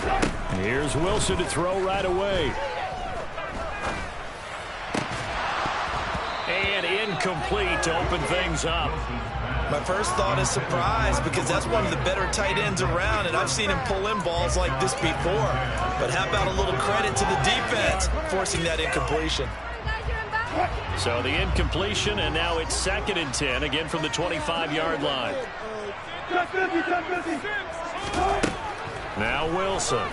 And here's Wilson to throw right away. And incomplete to open things up. My first thought is surprise, because that's one of the better tight ends around, and I've seen him pull in balls like this before. But how about a little credit to the defense forcing that incompletion? So the incompletion, and now it's 2nd and 10, again from the 25-yard line. Now Wilson.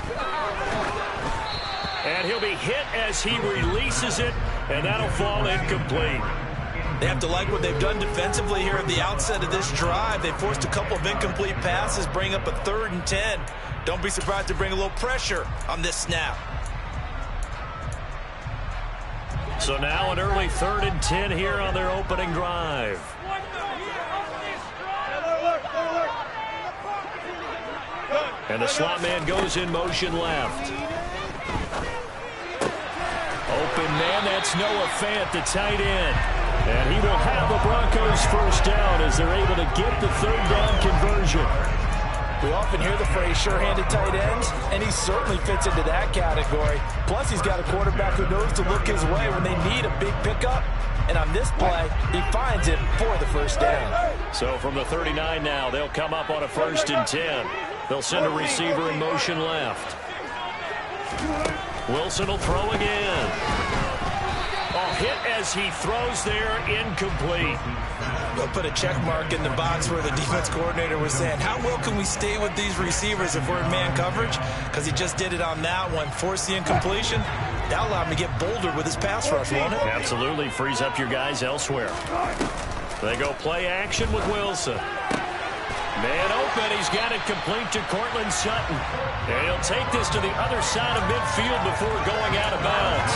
And he'll be hit as he releases it, and that'll fall incomplete. They have to like what they've done defensively here at the outset of this drive. They forced a couple of incomplete passes, bring up a 3rd and 10. Don't be surprised to bring a little pressure on this snap. So now an early 3rd and 10 here on their opening drive. And the slot man goes in motion left. Open man, that's Noah Fant, the tight end. And he will have the Broncos first down as they're able to get the 3rd down conversion. We often hear the phrase sure-handed tight ends, and he certainly fits into that category. Plus, he's got a quarterback who knows to look his way when they need a big pickup. And on this play, he finds it for the first down. So from the 39 now, they'll come up on a 1st and 10. They'll send a receiver in motion left. Wilson will throw again. Oh, hit as he throws there, incomplete. They'll put a check mark in the box where the defense coordinator was saying, how well can we stay with these receivers if we're in man coverage? Because he just did it on that one. Force the incompletion. That allowed him to get bolder with his pass rush, won't it? Absolutely. Frees up your guys elsewhere. They go play action with Wilson. Man open. He's got it complete to Cortland Sutton. And he'll take this to the other side of midfield before going out of bounds.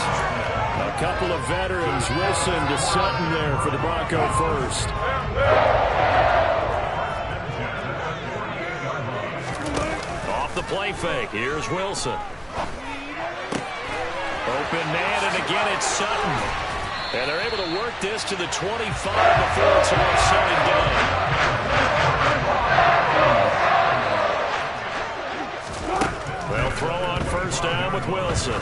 A couple of veterans, Wilson to Sutton there for the Bronco first. Off the play fake. Here's Wilson. Open man, and again it's Sutton. And they're able to work this to the 25 before it's all said and done. They'll throw on first down with Wilson.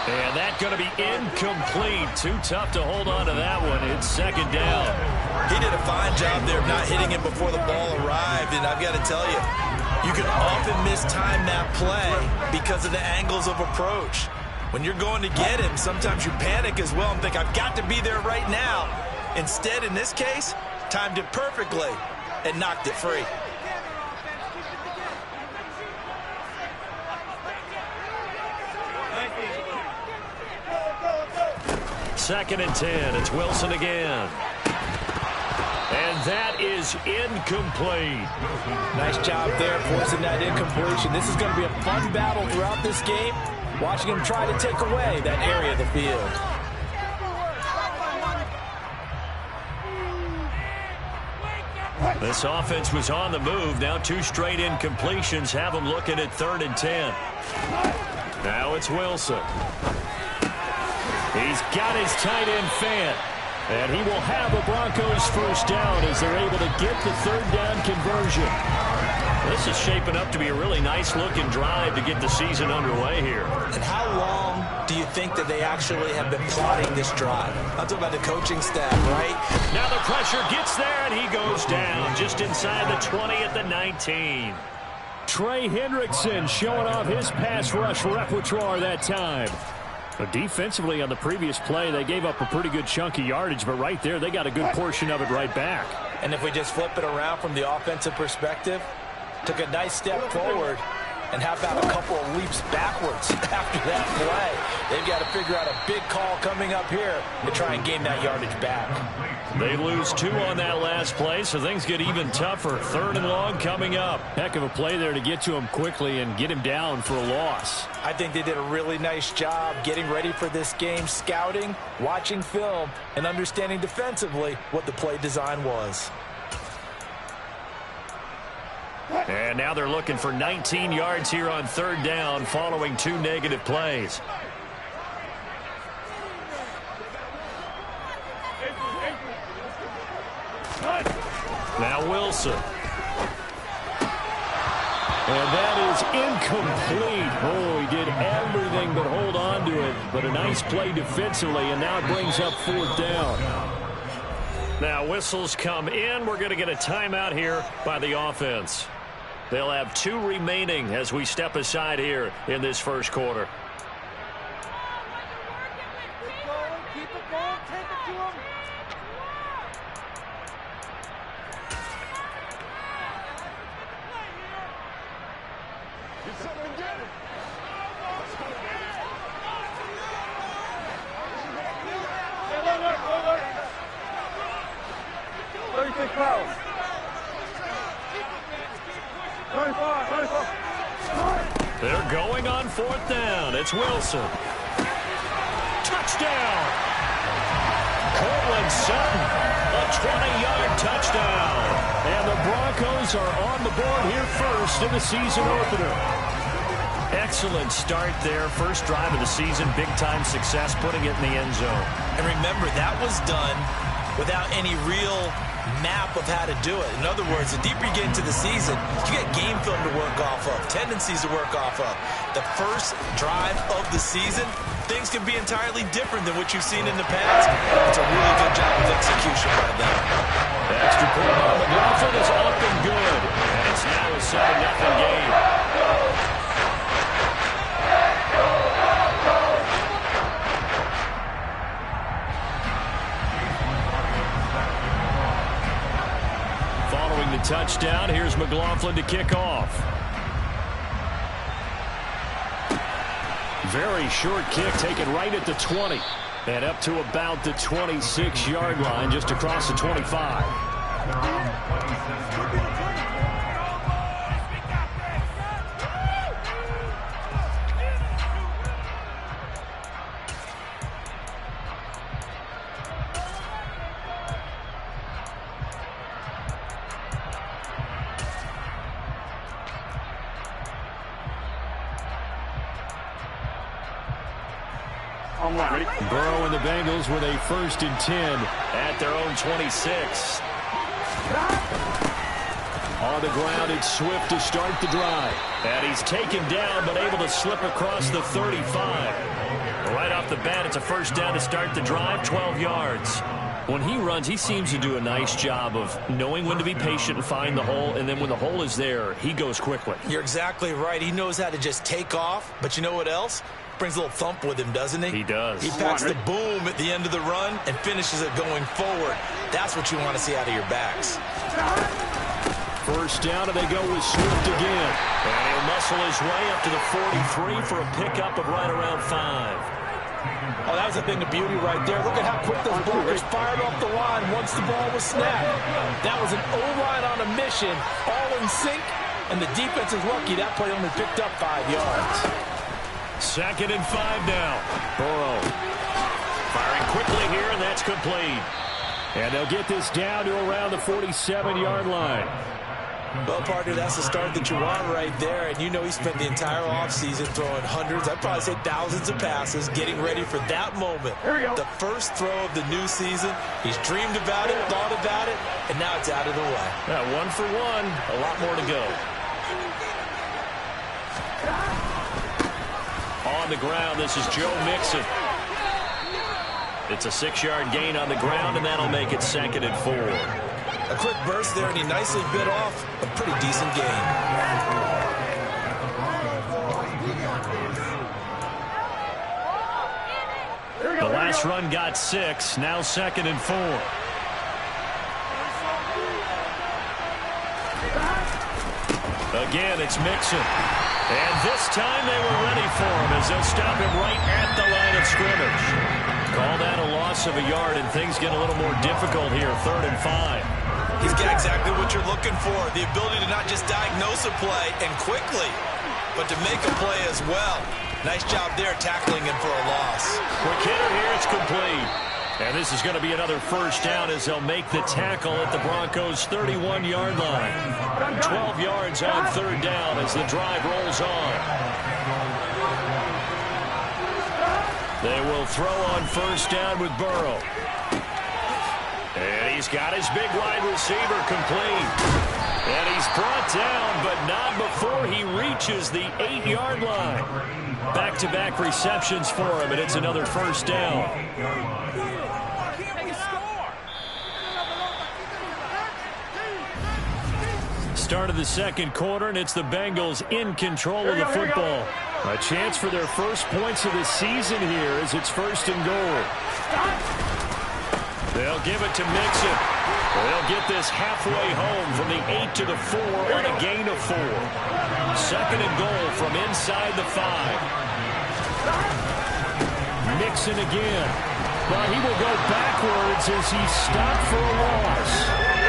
And that's going to be incomplete. Too tough to hold on to that one. It's 2nd down. He did a fine job there of not hitting him before the ball arrived. And I've got to tell you, you can often mistime that play because of the angles of approach. When you're going to get him, sometimes you panic as well and think, I've got to be there right now. Instead, in this case, timed it perfectly and knocked it free. Second and 10. It's Wilson again. And that is incomplete. Nice job there forcing that incompletion. This is going to be a fun battle throughout this game. Watching him try to take away that area of the field. This offense was on the move. Now 2 straight incompletions have them looking at 3rd and 10. Now it's Wilson. He's got his tight end Fant. And he will have the Broncos first down as they're able to get the 3rd down conversion. This is shaping up to be a really nice-looking drive to get the season underway here. And how long do you think that they actually have been plotting this drive? I'm talking about the coaching staff, right? Now the pressure gets there, and he goes down just inside the 20 at the 19. Trey Hendrickson showing off his pass rush repertoire that time. But defensively on the previous play, they gave up a pretty good chunk of yardage, but right there, they got a good portion of it right back. And if we just flip it around from the offensive perspective, took a nice step forward, and how about a couple of leaps backwards after that play? They've got to figure out a big call coming up here to try and gain that yardage back. They lose 2 on that last play, so things get even tougher. 3rd and long coming up. Heck of a play there to get to him quickly and get him down for a loss. I think they did a really nice job getting ready for this game, scouting, watching film, and understanding defensively what the play design was. And now they're looking for 19 yards here on 3rd down following 2 negative plays. Now Wilson. And that is incomplete. Oh, he did everything but hold on to it. But a nice play defensively, and now it brings up 4th down. Now whistles come in. We're going to get a timeout here by the offense. They'll have 2 remaining as we step aside here in this first quarter. They're going on 4th down. It's Wilson. Touchdown! Cortland Sutton, a 20-yard touchdown. And the Broncos are on the board here first in the season opener. Excellent start there. First drive of the season. Big-time success, putting it in the end zone. And remember, that was done without any real map of how to do it. In other words, the deeper you get into the season, you get game film to work off of, tendencies to work off of. The first drive of the season, things can be entirely different than what you've seen in the past. It's a really good job of execution by them. The extra point by McLaughlin is up and good. And it's now a 7-0 game. The touchdown. Here's McLaughlin to kick off. Very short kick taken right at the 20 and up to about the 26-yard line, just across the 25. Burrow and the Bengals with a 1st and 10 at their own 26. On the ground, it's Swift to start the drive. And he's taken down, but able to slip across the 35. Right off the bat, it's a 1st down to start the drive, 12 yards. When he runs, he seems to do a nice job of knowing when to be patient and find the hole, and then when the hole is there, he goes quickly. You're exactly right. He knows how to just take off, but you know what else? Brings a little thump with him, doesn't he? He does. He packs the boom at the end of the run and finishes it going forward. That's what you want to see out of your backs. 1st down, and they go with Swift again. And he'll muscle his way up to the 43 for a pickup of right around 5. Oh, that was a thing of beauty right there. Look at how quick those blockers fired off the line once the ball was snapped. That was an O-line on a mission, all in sync, and the defense is lucky that play only picked up 5 yards. 2nd and 5 now. Burrow firing quickly here, and that's complete. And they'll get this down to around the 47-yard line. Well, partner, that's the start that you want right there. And you know he spent the entire offseason throwing hundreds, I'd probably say thousands of passes, getting ready for that moment. Here we go. The first throw of the new season. He's dreamed about it, thought about it, and now it's out of the way. Yeah, 1 for 1. A lot more to go. On the ground, this is Joe Mixon. It's a 6-yard gain on the ground, and that'll make it 2nd and 4. A quick burst there, and he nicely bit off a pretty decent gain. The last run got 6, now 2nd and 4. Again, it's Mixon. And this time they were ready for him as they'll stop him right at the line of scrimmage. Call that a loss of a yard, and things get a little more difficult here, 3rd and 5. He's got exactly what you're looking for, the ability to not just diagnose a play and quickly, but to make a play as well. Nice job there tackling him for a loss. Quick hitter here, it's complete. And this is going to be another 1st down as they'll make the tackle at the Broncos' 31-yard line. 12 yards on 3rd down as the drive rolls on. They will throw on 1st down with Burrow. And he's got his big wide receiver complete. And he's brought down, but not before he reaches the 8-yard line. Back-to-back receptions for him, and it's another first down. Start of the second quarter, and it's the Bengals in control of the football. A chance for their first points of the season here as it's 1st and goal. They'll give it to Mixon. They'll get this halfway home from the 8 to the 4 on a gain of 4. 2nd and goal from inside the 5. Mixon again. But he will go backwards as he's stopped for a loss.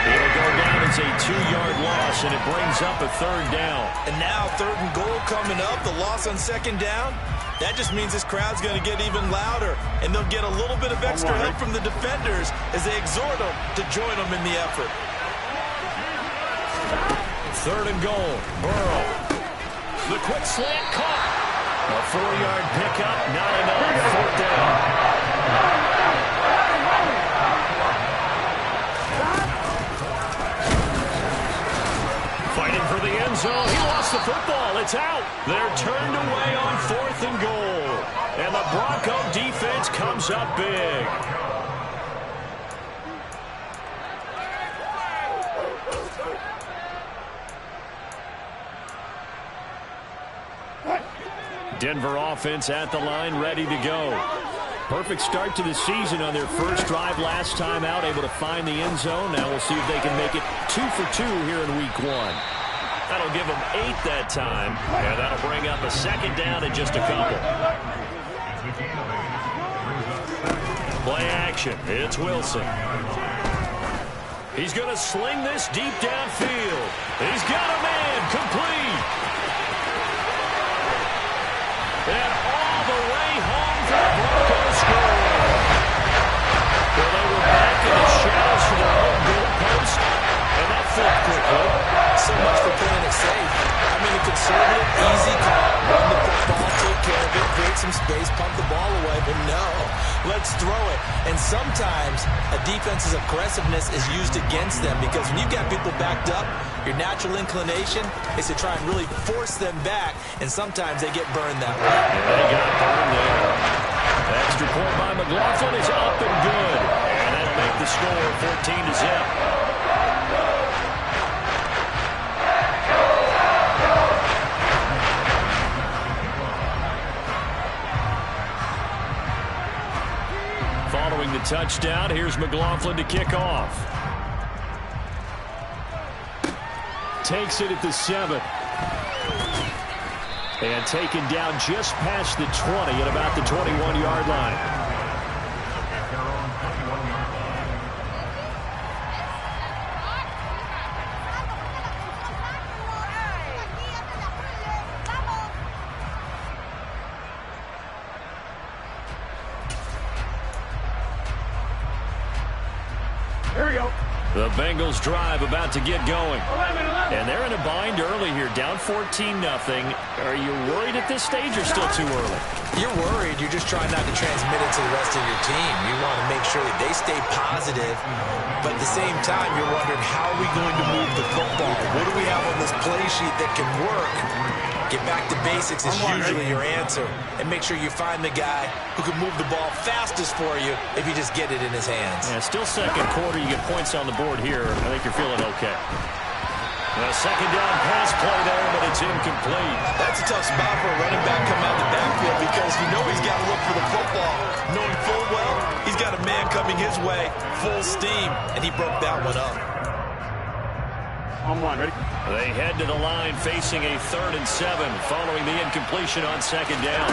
It'll go down as a 2-yard loss, and it brings up a 3rd down. And now 3rd and goal coming up, the loss on 2nd down. That just means this crowd's going to get even louder, and they'll get a little bit of extra help from the defenders as they exhort them to join them in the effort. 3rd and goal. Burrow. The quick slant caught. A 4-yard pickup, not enough. 4th down. Fighting for the end zone. He lost the football. It's out. They're turned away on 4th and goal. And the Bronco defense comes up big. Denver offense at the line, ready to go. Perfect start to the season on their first drive last time out, able to find the end zone. Now we'll see if they can make it 2 for 2 here in week 1. That'll give them 8 that time, and that'll bring up a 2nd down and just a couple. Play action. It's Wilson. He's going to sling this deep downfield. He's got a man complete. And all the way home for the Broncos score. Well, they were back in the shadows for their own goal post, and that flipped quickly. So much for playing it safe. I mean, a conservative, easy call. Run the football, take care of it, create some space, pump the ball away. But no, let's throw it. And sometimes a defense's aggressiveness is used against them because when you've got people backed up, your natural inclination is to try and really force them back, and sometimes they get burned that way. Yeah, they got burned there. The extra point by McLaughlin is up and good. And that'll make the score 14-0. Following the touchdown, here's McLaughlin to kick off. Takes it at the 7. And taken down just past the 20 at about the 21-yard line. Here we go. The Bengals drive about to get going. And they're in a bind early here, down 14-0. Are you worried at this stage or still too early? You're worried. You're just trying not to transmit it to the rest of your team. You want to make sure that they stay positive, but at the same time, you're wondering, how are we going to move the football? What do we have on this play sheet that can work? Get back to basics is usually your answer, and make sure you find the guy who can move the ball fastest for you if you just get it in his hands. Yeah, still second quarter. You get points on the board here. I think you're feeling okay. A 2nd down pass play there, but it's incomplete. That's a tough spot for a running back coming out of the backfield because you know he's got to look for the football, knowing full well he's got a man coming his way, full steam, and he broke that one up. On one, ready? They head to the line facing a 3rd and 7 following the incompletion on 2nd down.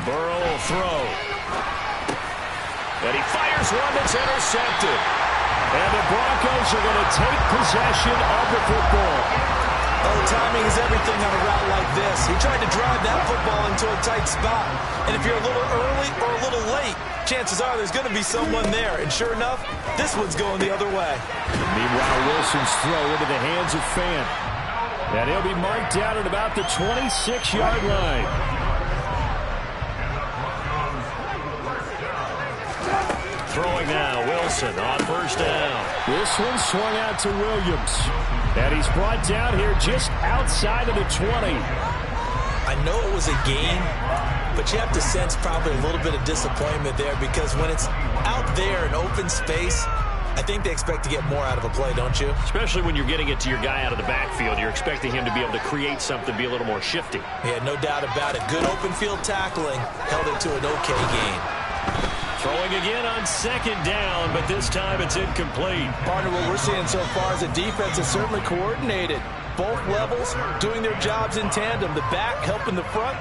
Burrow will throw. And he fires one that's intercepted. And the Broncos are going to take possession of the football. Oh, timing is everything on a route like this. He tried to drive that football into a tight spot. And if you're a little early or a little late, chances are there's going to be someone there. And sure enough, this one's going the other way. Meanwhile, Wilson's throw into the hands of Fant. And he'll be marked down at about the 26-yard line. Throwing now, Wilson on first down. This one swung out to Williams. And he's brought down here just outside of the 20. I know it was a gain, but you have to sense probably a little bit of disappointment there because when it's out there in open space, I think they expect to get more out of a play, don't you? Especially when you're getting it to your guy out of the backfield. You're expecting him to be able to create something, be a little more shifty. Yeah, no doubt about it. Good open field tackling held it to an okay gain. Throwing again on second down, but this time it's incomplete. Partner, what we're seeing so far is a defense is certainly coordinated. Both levels doing their jobs in tandem. The back helping the front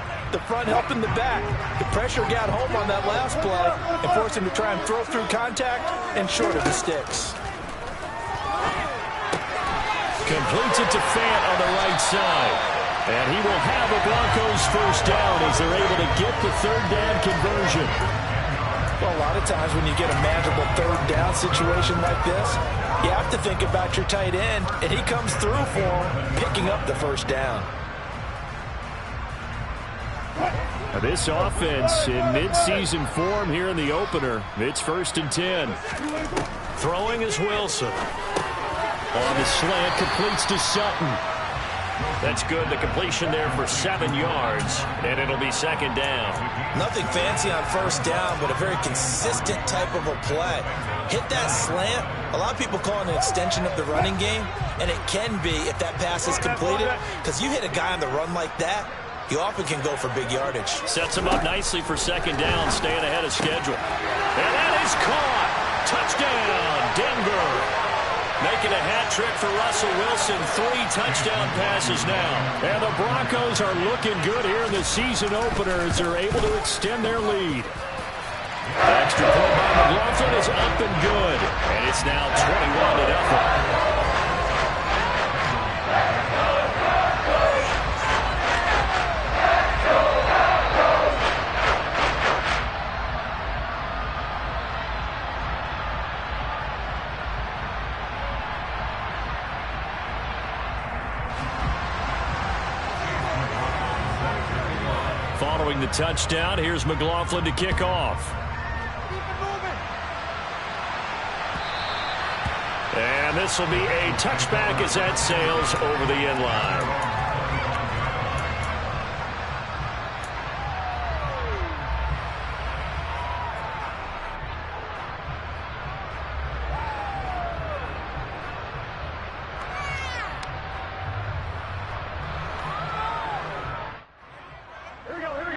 helping the back. The pressure got home on that last play and forced him to try and throw through contact and short of the sticks. Completes it to Fant on the right side. And he will have a Broncos first down as they're able to get the third down conversion. Well, a lot of times when you get a manageable third down situation like this, you have to think about your tight end, and he comes through for him, picking up the first down. This offense in midseason form here in the opener. It's 1st and 10. Throwing is Wilson. On the slant, completes to Sutton. That's good. The completion there for 7 yards, and it'll be second down. Nothing fancy on first down, but a very consistent type of a play. Hit that slant. A lot of people call it an extension of the running game, and it can be if that pass is completed, because you hit a guy on the run like that, you often can go for big yardage. Sets him up nicely for second down, staying ahead of schedule. And that is caught. Touchdown, Denver. Making a hat trick for Russell Wilson. 3 touchdown passes now. And the Broncos are looking good here in the season opener as they're able to extend their lead. Extra point by McLaughlin is up and good. And it's now 21-0. Following the touchdown, here's McLaughlin to kick off. And this will be a touchback as that sails over the end line.